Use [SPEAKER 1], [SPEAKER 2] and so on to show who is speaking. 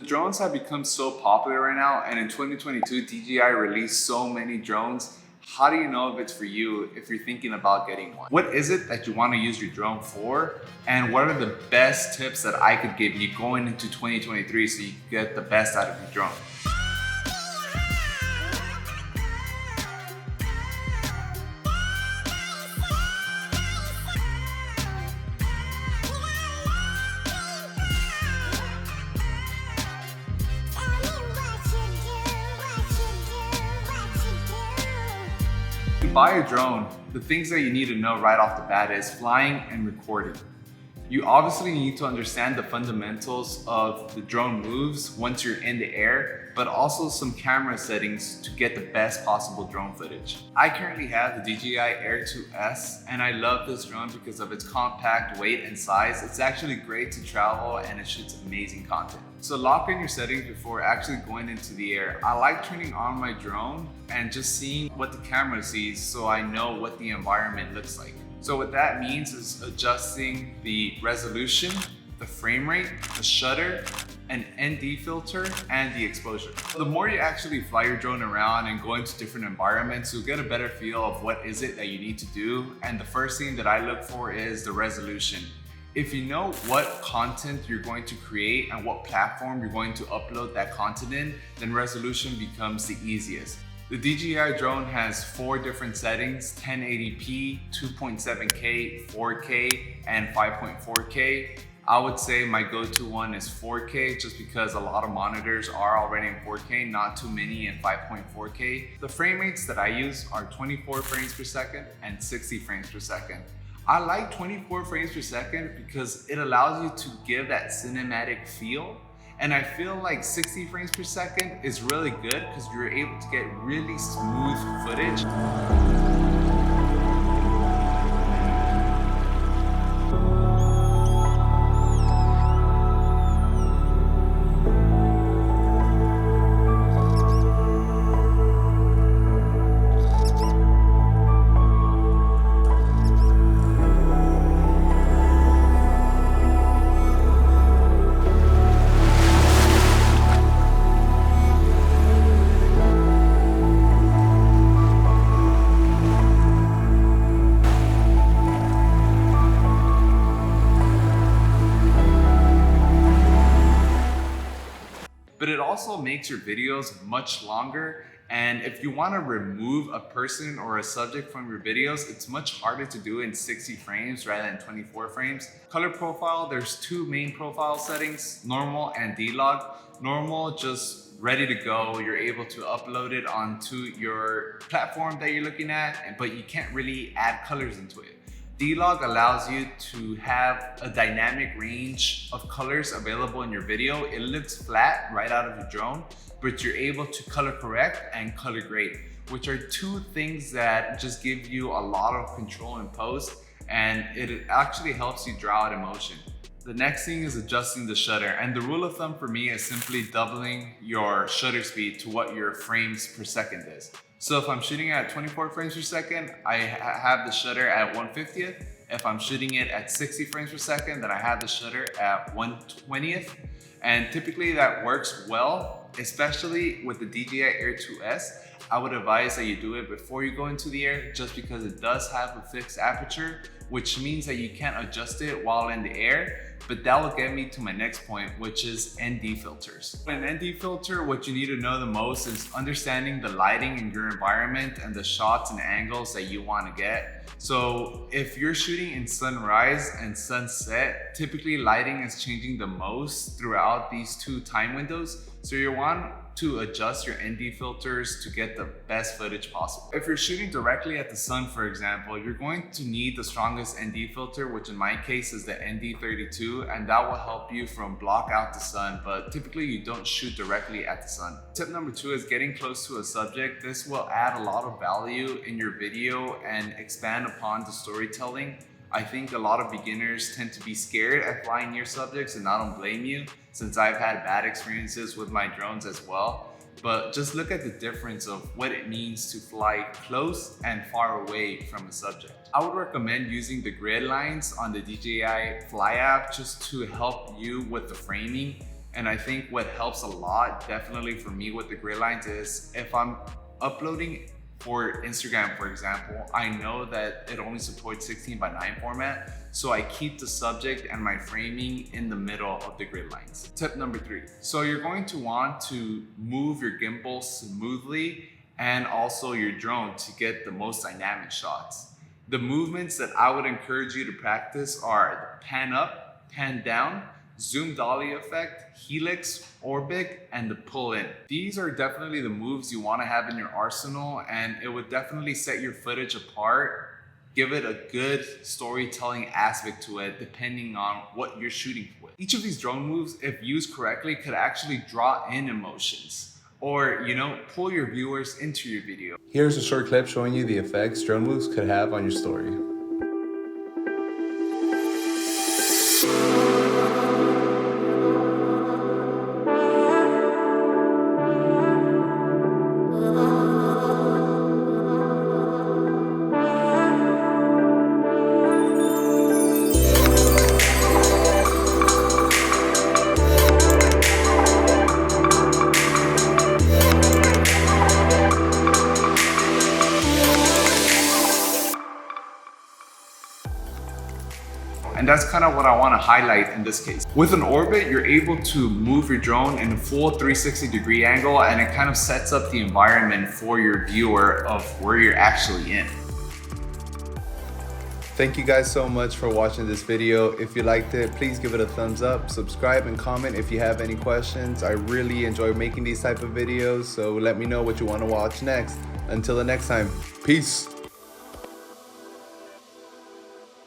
[SPEAKER 1] Drones have become so popular right now, and in 2022, DJI released so many drones. How do you know if it's for you if you're thinking about getting one? What is it that you want to use your drone for? And what are the best tips that I could give you going into 2023 so you can get the best out of your drone? To buy a drone, the things that you need to know right off the bat is flying and recording. You obviously need to understand the fundamentals of the drone moves once you're in the air, but also some camera settings to get the best possible drone footage. I currently have the DJI Air 2S, and I love this drone because of its compact weight and size. It's actually great to travel and it shoots amazing content. So lock in your settings before actually going into the air. I like turning on my drone and just seeing what the camera sees so I know what the environment looks like. So what that means is adjusting the resolution, the frame rate, the shutter, an ND filter, and the exposure. The more you actually fly your drone around and go into different environments, you'll get a better feel of what is it that you need to do. And the first thing that I look for is the resolution. If you know what content you're going to create and what platform you're going to upload that content in, then resolution becomes the easiest. The DJI drone has 4 different settings: 1080p, 2.7K, 4K, and 5.4K. I would say my go-to one is 4K just because a lot of monitors are already in 4K, not too many in 5.4K. The frame rates that I use are 24 frames per second and 60 frames per second. I like 24 frames per second because it allows you to give that cinematic feel. And I feel like 60 frames per second is really good because you're able to get really smooth footage. But it also makes your videos much longer. And if you want to remove a person or a subject from your videos, it's much harder to do in 60 frames rather than 24 frames. Color profile, there's 2 main profile settings, normal and D-Log. Normal, just ready to go. You're able to upload it onto your platform that you're looking at, but you can't really add colors into it. D-Log allows you to have a dynamic range of colors available in your video. It looks flat right out of the drone, but you're able to color correct and color grade, which are 2 things that just give you a lot of control in post, and it actually helps you draw out emotion. The next thing is adjusting the shutter, and the rule of thumb for me is simply doubling your shutter speed to what your frames per second is. So if I'm shooting at 24 frames per second, I have the shutter at 1/50th. If I'm shooting it at 60 frames per second, then I have the shutter at 1/20th. And typically that works well, especially with the DJI Air 2S. I would advise that you do it before you go into the air just because it does have a fixed aperture, which means that you can't adjust it while in the air. But that will get me to my next point, which is ND filters. An ND filter, what you need to know the most is understanding the lighting in your environment and the shots and angles that you want to get. So if you're shooting in sunrise and sunset, typically lighting is changing the most throughout these 2 time windows. So you want to adjust your ND filters to get the best footage possible. If you're shooting directly at the sun, for example, you're going to need the strongest ND filter, which in my case is the ND32, and that will help you from block out the sun, but typically you don't shoot directly at the sun. Tip number 2 is getting close to a subject. This will add a lot of value in your video and expand upon the storytelling. I think a lot of beginners tend to be scared at flying near subjects, and I don't blame you since I've had bad experiences with my drones as well. But just look at the difference of what it means to fly close and far away from a subject. I would recommend using the grid lines on the DJI Fly app just to help you with the framing And I think what helps a lot, definitely for me with the grid lines, is if I'm uploading for Instagram, for example, I know that it only supports 16:9 format, so I keep the subject and my framing in the middle of the grid lines. Tip number 3. So you're going to want to move your gimbal smoothly and also your drone to get the most dynamic shots. The movements that I would encourage you to practice are the pan up, pan down, zoom dolly effect, helix, orbit, and the pull in. These are definitely the moves you want to have in your arsenal, and it would definitely set your footage apart, give it a good storytelling aspect to it depending on what you're shooting with. Each of these drone moves, if used correctly, could actually draw in emotions or, pull your viewers into your video.
[SPEAKER 2] Here's a short clip showing you the effects drone moves could have on your story.
[SPEAKER 1] And that's kind of what I want to highlight in this case. With an orbit, you're able to move your drone in a full 360-degree angle, and it kind of sets up the environment for your viewer of where you're actually in.
[SPEAKER 2] Thank you guys so much for watching this video. If you liked it, please give it a thumbs up, subscribe, and comment if you have any questions. I really enjoy making these type of videos, so let me know what you want to watch next. Until the next time, peace.